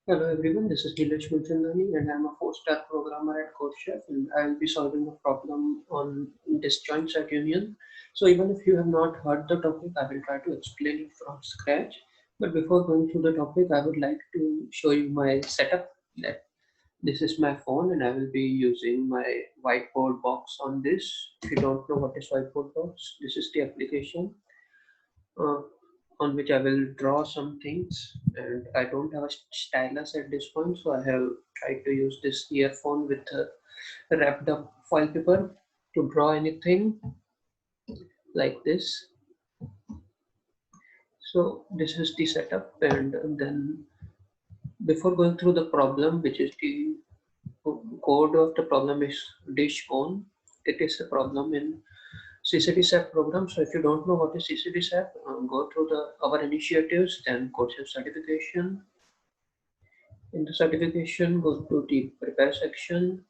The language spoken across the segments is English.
Hello everyone, this is Nilesh Mulchandani and I'm a 4-star programmer at CodeChef and I will be solving a problem on disjoint set union. So even if you have not heard the topic, I will try to explain it from scratch. But before going through the topic, I would like to show you my setup. That This is my phone and I will be using my whiteboard box on this. If you don't know what is whiteboard box, this is the application uh, on which I will draw some things, and I don't have a stylus at this point, so I have tried to use this earphone with a wrapped up foil paper to draw anything like this. So this is the setup, and then before going through the problem, which is the code of the problem is dish on. It is a problem in CCD-SAP program. So if you don't know what is CCD-SAP, go through the our initiatives, then course certification. In the certification, go to the prepare section.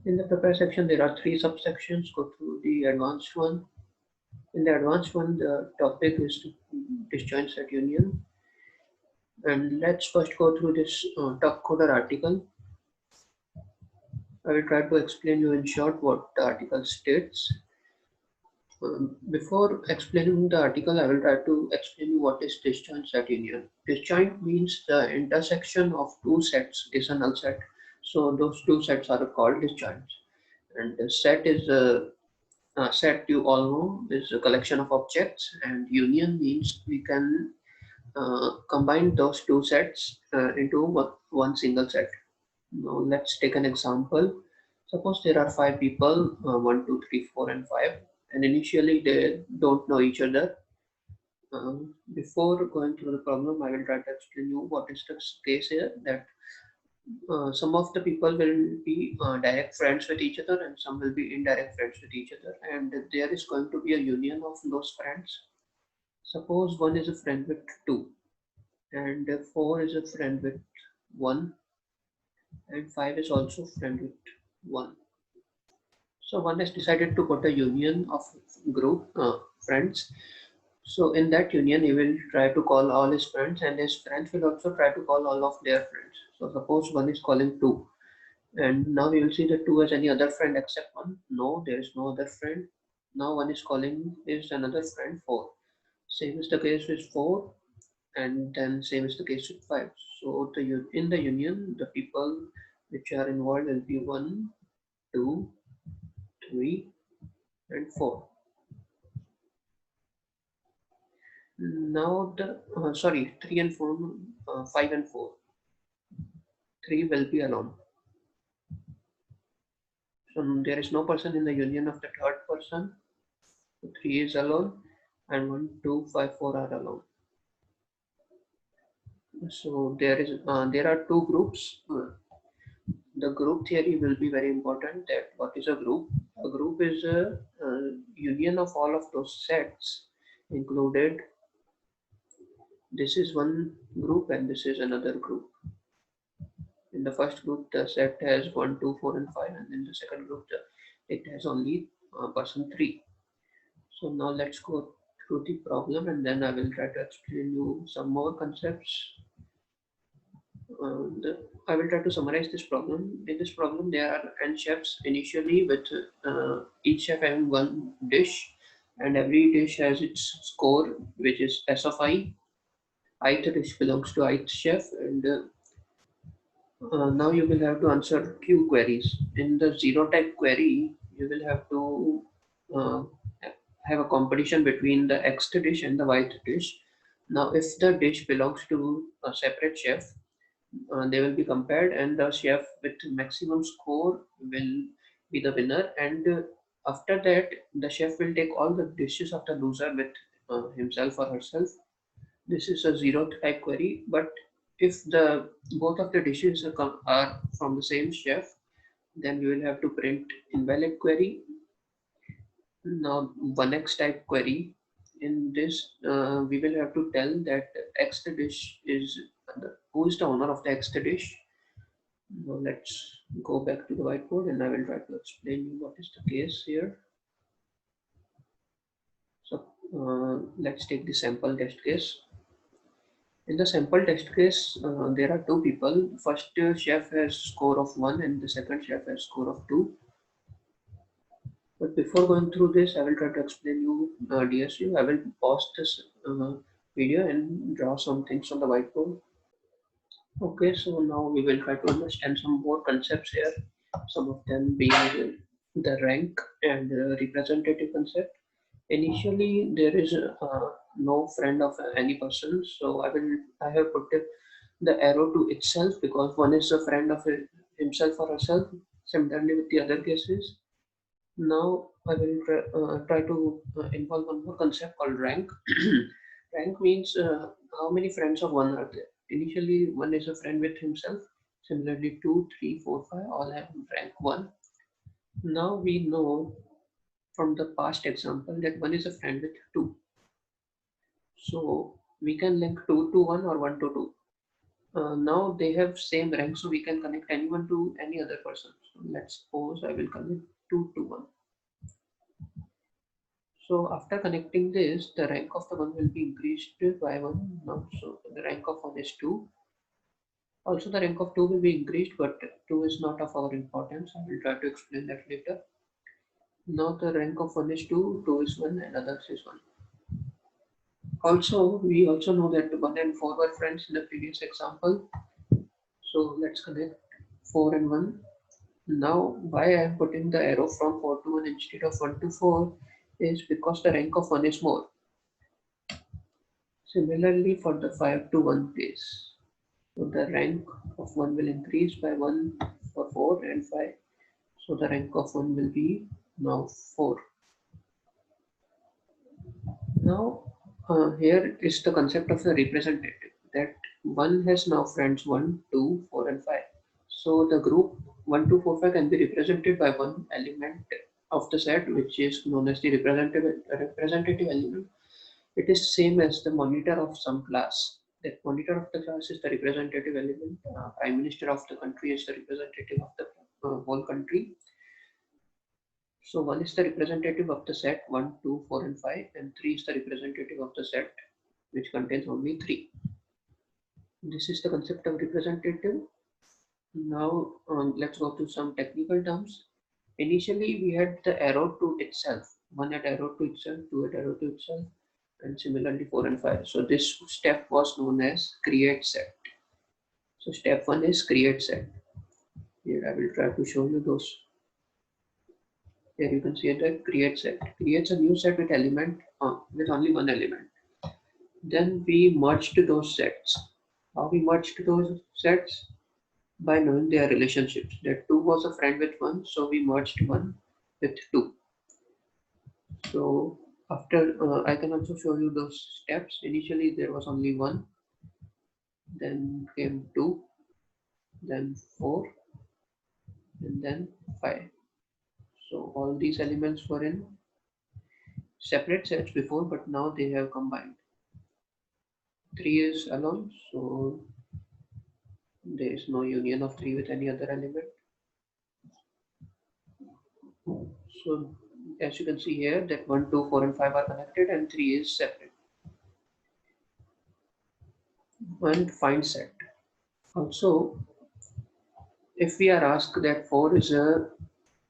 In the prepare section, there are three subsections. Go to the advanced one. In the advanced one, the topic is disjoint set union. And let's first go through this top coder article. I will try to explain you in short what the article states. Before explaining the article, I will try to explain you what is disjoint set union. Disjoint means the intersection of two sets is a null set. So those two sets are called disjoints. And the set is a set you all know is a collection of objects, and union means we can combine those two sets into one single set. Now let's take an example. Suppose there are five people, 1, 2, 3, 4, and 5, and initially they don't know each other. Before going through the problem, I will try to explain you what is the case here. That some of the people will be direct friends with each other, and some will be indirect friends with each other, and there is going to be a union of those friends. Suppose one is a friend with two, and four is a friend with one, and five is also friend with one. So one has decided to put a union of group friends. So in that union, he will try to call all his friends, and his friends will also try to call all of their friends. So suppose one is calling two, and now we will see that two has any other friend except one. No, there is no other friend. Now one is calling is another friend four. Same is the case with four, and then same is the case with five. So in the union, the people which are involved will be one, two, three, and four. Now the sorry, three and four, five and four. Three will be alone. So there is no person in the union of the third person. So three is alone, and one, two, five, four are alone. So there are two groups. The group theory will be very important. That what is a group? A group is a union of all of those sets included. This is one group and this is another group. In the first group, the set has 1, 2, 4, and 5, and in the second group, it has only person 3. So now let's go through the problem, and then I will try to explain you some more concepts. I will try to summarize this problem. In this problem, there are n chefs initially with each chef having one dish, and every dish has its score, which is S of I. Ith dish belongs to ith chef, and now you will have to answer Q queries. In the zero type query, you will have to uh, have a competition between the X dish and the Y dish. Now, if the dish belongs to a separate chef, they will be compared, and the chef with maximum score will be the winner. And after that, the chef will take all the dishes of the loser with himself or herself. This is a zero type query, but if the both of the dishes are from the same chef, then you will have to print invalid query. Now, one X type query. In this, we will have to tell that X the dish is who is the owner of the X the dish. Now let's go back to the whiteboard and I will try to explain you what is the case here. So let's take the sample test case. In the sample test case, there are two people. First chef has score of 1 and the second chef has score of 2. But before going through this, I will try to explain you DSU. I will pause this video and draw some things on the whiteboard. Okay, so now we will try to understand some more concepts here. Some of them being the rank and representative concept. Initially, there is no friend of any person, so I have put the arrow to itself because one is a friend of himself or herself. Similarly, with the other cases. Now I will try to involve one more concept called rank. Rank means how many friends of one are there. Initially, one is a friend with himself. Similarly, 2, 3, 4, 5 all have rank 1. Now we know from the past example that one is a friend with 2. So we can link 2 to 1 or 1 to 2. Now they have same rank, so we can connect anyone to any other person. So let's suppose I will connect 2 to 1. So after connecting this, the rank of the one will be increased by 1 now. So the rank of 1 is 2. Also the rank of 2 will be increased, but 2 is not of our importance. I will try to explain that later. Now the rank of 1 is 2, 2 is 1 and others is 1. Also, we also know that 1 and 4 were friends in the previous example. So let's connect 4 and 1. Now why I am putting the arrow from 4 to 1 instead of 1 to 4 is because the rank of 1 is more. Similarly for the 5 to 1 case. So the rank of 1 will increase by 1 for 4 and 5. So the rank of 1 will be now 4. Now here is the concept of the representative, that 1 has now friends 1, 2, 4 and 5. So the group 1, 2, 4, 5 can be represented by one element of the set, which is known as the representative element. It is same as the monitor of some class. That monitor of the class is the representative element. Prime Minister of the country is the representative of the whole country. So 1 is the representative of the set 1, 2, 4 and 5 and 3 is the representative of the set which contains only 3. This is the concept of representative. Now let's go to some technical terms. Initially we had the arrow to itself. 1 had arrow to itself, 2 had arrow to itself and similarly 4 and 5. So this step was known as create set. So step 1 is create set. Here I will try to show you those. Here you can see that create set creates a new set with element with only one element. Then we merged those sets. How we merged those sets? By knowing their relationships. That 2 was a friend with 1, so we merged 1 with 2. So after I can also show you those steps. Initially there was only 1, then came 2, then 4 and then 5. So all these elements were in separate sets before, but now they have combined. 3 is alone, so there is no union of 3 with any other element. So as you can see here that 1, 2, 4 and 5 are connected and 3 is separate. And find set. Also, if we are asked that 4 is a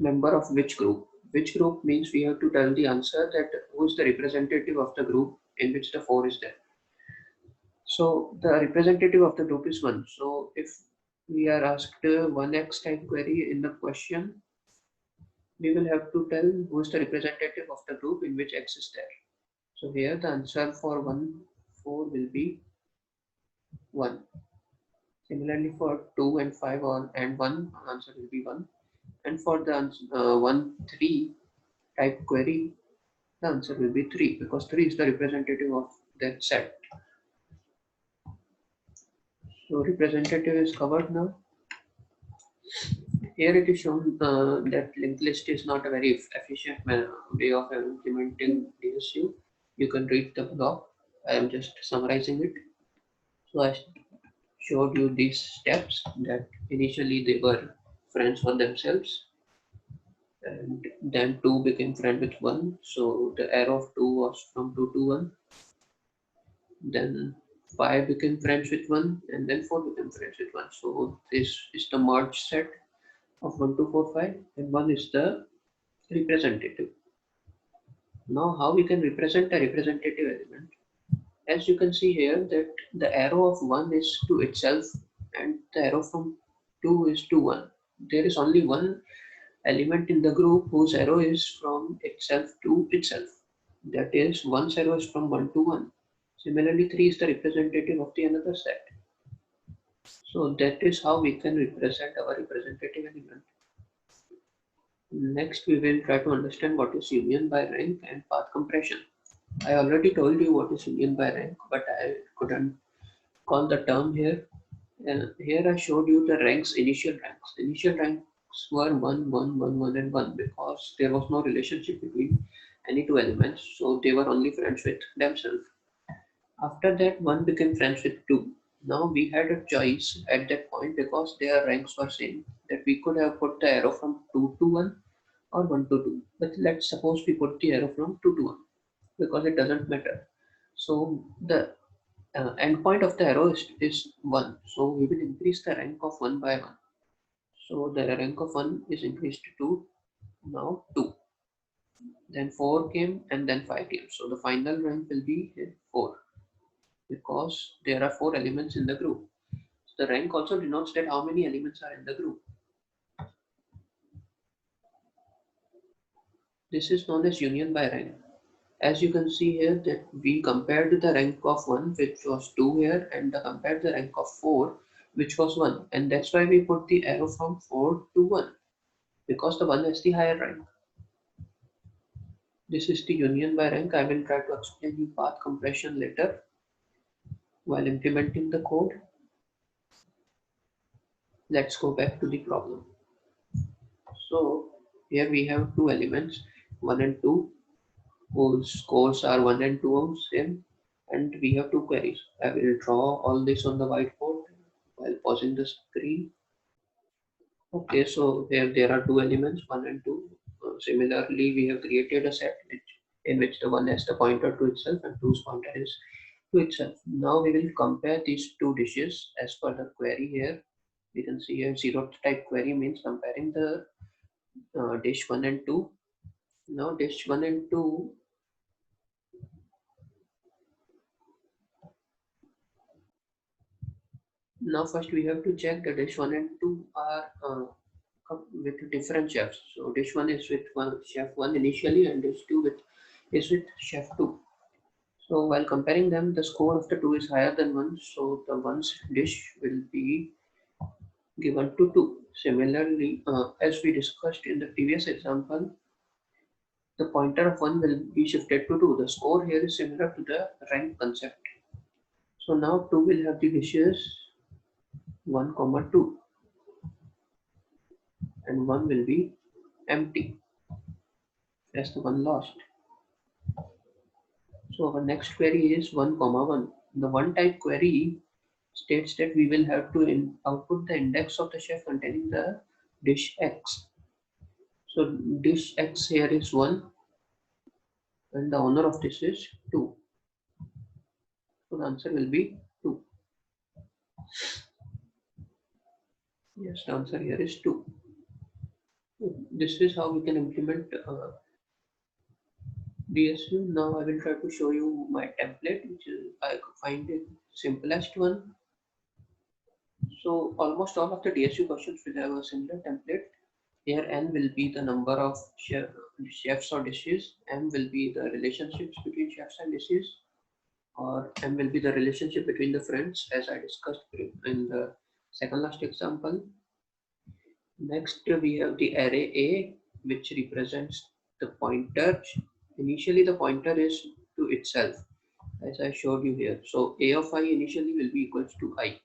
member of which group means we have to tell the answer that who is the representative of the group in which the 4 is there. So the representative of the group is 1. So if we are asked 1x type query in the question, we will have to tell who is the representative of the group in which x is there. So here the answer for 1, 4 will be 1. Similarly for 2 and 5 and 1, answer will be 1. And for the 1, 3 type query, the answer will be 3 because 3 is the representative of that set. So representative is covered now. Here it is shown that linked list is not a very efficient way of implementing DSU. You can read the blog. I am just summarizing it. So I showed you these steps that initially they were friends for themselves and then 2 became friend with 1. So the arrow of 2 was from 2 to 1. Then 5 became friends with 1, and then 4 became friends with 1. So this is the merge set of 1, 2, 4, 5, and 1 is the representative. Now how we can represent a representative element? As you can see here that the arrow of 1 is to itself and the arrow from 2 is to 1. There is only one element in the group whose arrow is from itself to itself. That is, one's arrow is from 1 to 1. Similarly, 3 is the representative of the another set. So that is how we can represent our representative element. Next, we will try to understand what is union by rank and path compression. I already told you what is union by rank, but I couldn't call the term here. Here I showed you the ranks, initial ranks. Initial ranks were 1, 1, 1, 1, and 1 because there was no relationship between any two elements, so they were only friends with themselves. After that, 1 became friends with 2. Now we had a choice at that point because their ranks were same that we could have put the arrow from 2 to 1 or 1 to 2. But let's suppose we put the arrow from 2 to 1 because it doesn't matter. So the endpoint of the arrow is 1. So we will increase the rank of 1 by 1. So the rank of 1 is increased to now 2. Then 4 came and then 5 came. So the final rank will be 4 because there are 4 elements in the group. So the rank also denotes that how many elements are in the group. This is known as union by rank. As you can see here that we compared the rank of 1 which was 2 here and compared the rank of 4 which was 1, and that's why we put the arrow from 4 to 1 because the 1 has the higher rank. This is the union by rank. I will try to explain you path compression later while implementing the code. Let's go back to the problem. So here we have two elements 1 and 2 whose scores are 1 and 2 of same, and we have two queries. I will draw all this on the whiteboard while pausing the screen. Okay, so here there are two elements 1 and 2. Similarly, we have created a set in which the 1 has the pointer to itself and 2's pointer is to itself. Now we will compare these two dishes as per the query here. We can see here zero type query means comparing the dish 1 and 2. Now dish 1 and 2, now first we have to check the dish 1 and 2 are with different chefs. So dish 1 is with chef 1 initially and dish 2 is with chef 2. So while comparing them, the score of the 2 is higher than 1, so the 1's dish will be given to 2. Similarly, as we discussed in the previous example, the pointer of 1 will be shifted to 2. The score here is similar to the rank concept. So now 2 will have the dishes 1, 2 and 1 will be empty as the 1 lost. So our next query is 1, 1. The 1 type query states that we will have to output the index of the chef containing the dish X. So dish X here is 1 and the owner of this is 2. So the answer will be 2. Yes, the answer here is 2. This is how we can implement DSU. Now I will try to show you my template, which is I find it simplest one. So almost all of the DSU questions will have a similar template. Here n will be the number of chefs or dishes, m will be the relationships between chefs and dishes, or m will be the relationship between the friends as I discussed in the second last example. Next we have the array A which represents the pointer. Initially the pointer is to itself as I showed you here. So A of I initially will be equals to I.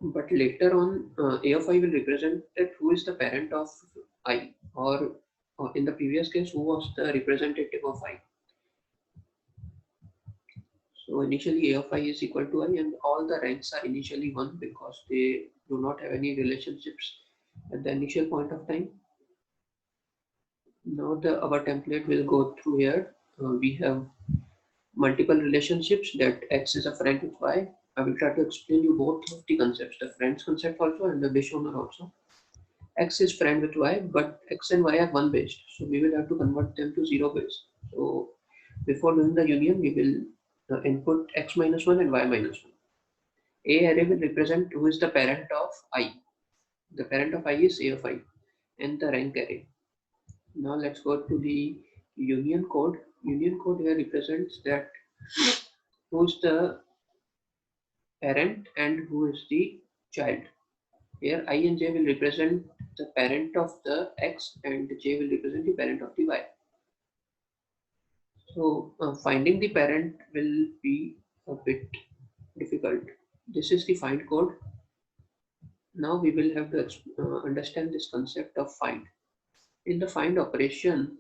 But later on, A of I will represent that who is the parent of I, or in the previous case, who was the representative of I. So initially A of I is equal to I, and all the ranks are initially 1 because they do not have any relationships at the initial point of time. Now our template will go through here. We have multiple relationships that X is a friend with Y. I will try to explain you both of the concepts, the friends concept also and the dish owner also. X is friend with Y, but X and Y are one based, so we will have to convert them to zero based. So before doing the union, we will input X minus 1 and Y minus 1. A array will represent who is the parent of I. The parent of I is A of I and the rank array. Now let's go to the union code. Union code here represents that who is the parent and who is the child. Here I and j will represent the parent of the X and j will represent the parent of the Y. So finding the parent will be a bit difficult. This is the find code. Now we will have to understand this concept of find. In the find operation,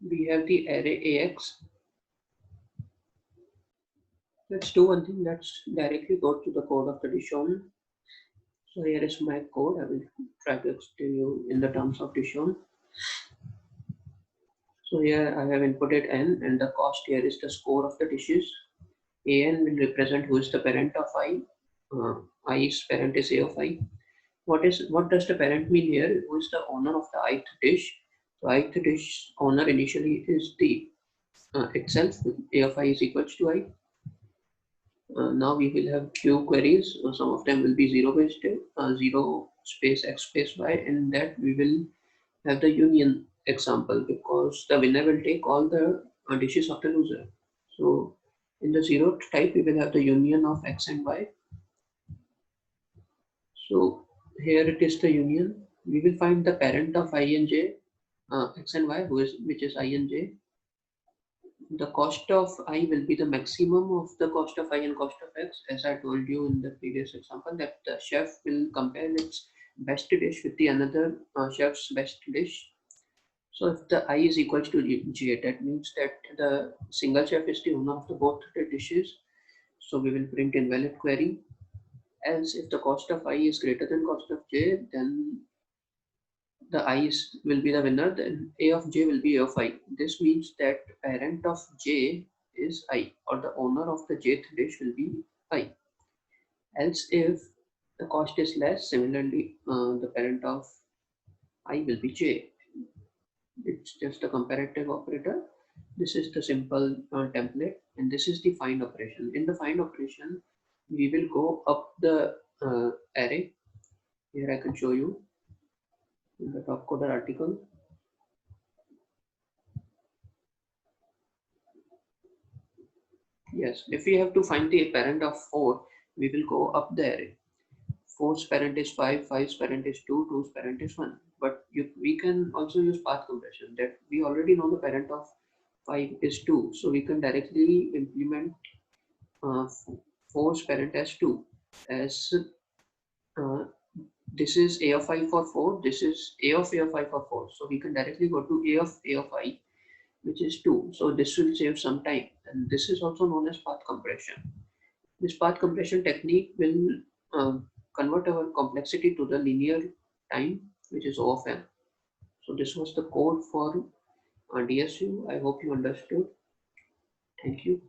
we have the array AX. Let's do one thing. Let's directly go to the code of the addition. So here is my code. I will try to explain you in the terms of addition. So here I have inputted n and the cost here is the score of the dishes. An will represent who is the parent of I. I's parent is A of I. What does the parent mean here? Who is the owner of the ith dish? So ith dish owner initially is the itself. A of I is equals to I. Now we will have few queries. Some of them will be zero based, zero space x space y, and that we will have the union example because the winner will take all the dishes of the loser. So in the zero type, we will have the union of x and y. So here it is the union. We will find the parent of I and j, x and y, which is I and j. The cost of I will be the maximum of the cost of I and cost of X. As I told you in the previous example, that the chef will compare its best dish with the another chef's best dish. So if the I is equal to J, that means that the single chef is the owner of the both the dishes. So we will print invalid query. Else if the cost of I is greater than cost of J, then the I will be the winner, then A of j will be A of I. This means that parent of j is I, or the owner of the jth dish will be I. Else if the cost is less, similarly the parent of I will be j. It's just a comparative operator. This is the simple template, and this is the find operation. In the find operation, we will go up the array. Here I can show you in the top coder article. Yes, if we have to find the parent of 4, we will go up the array. 4's parent is 5, 5's parent is 2, 2's parent is 1. But we can also use path compression, that we already know the parent of 5 is 2. So we can directly implement 4's parent as 2. As uh, this is A of I for 4, this is A of I for 4. So we can directly go to A of I, which is 2. So this will save some time. And this is also known as path compression. This path compression technique will convert our complexity to the linear time, which is O of n. So this was the code for DSU. I hope you understood. Thank you.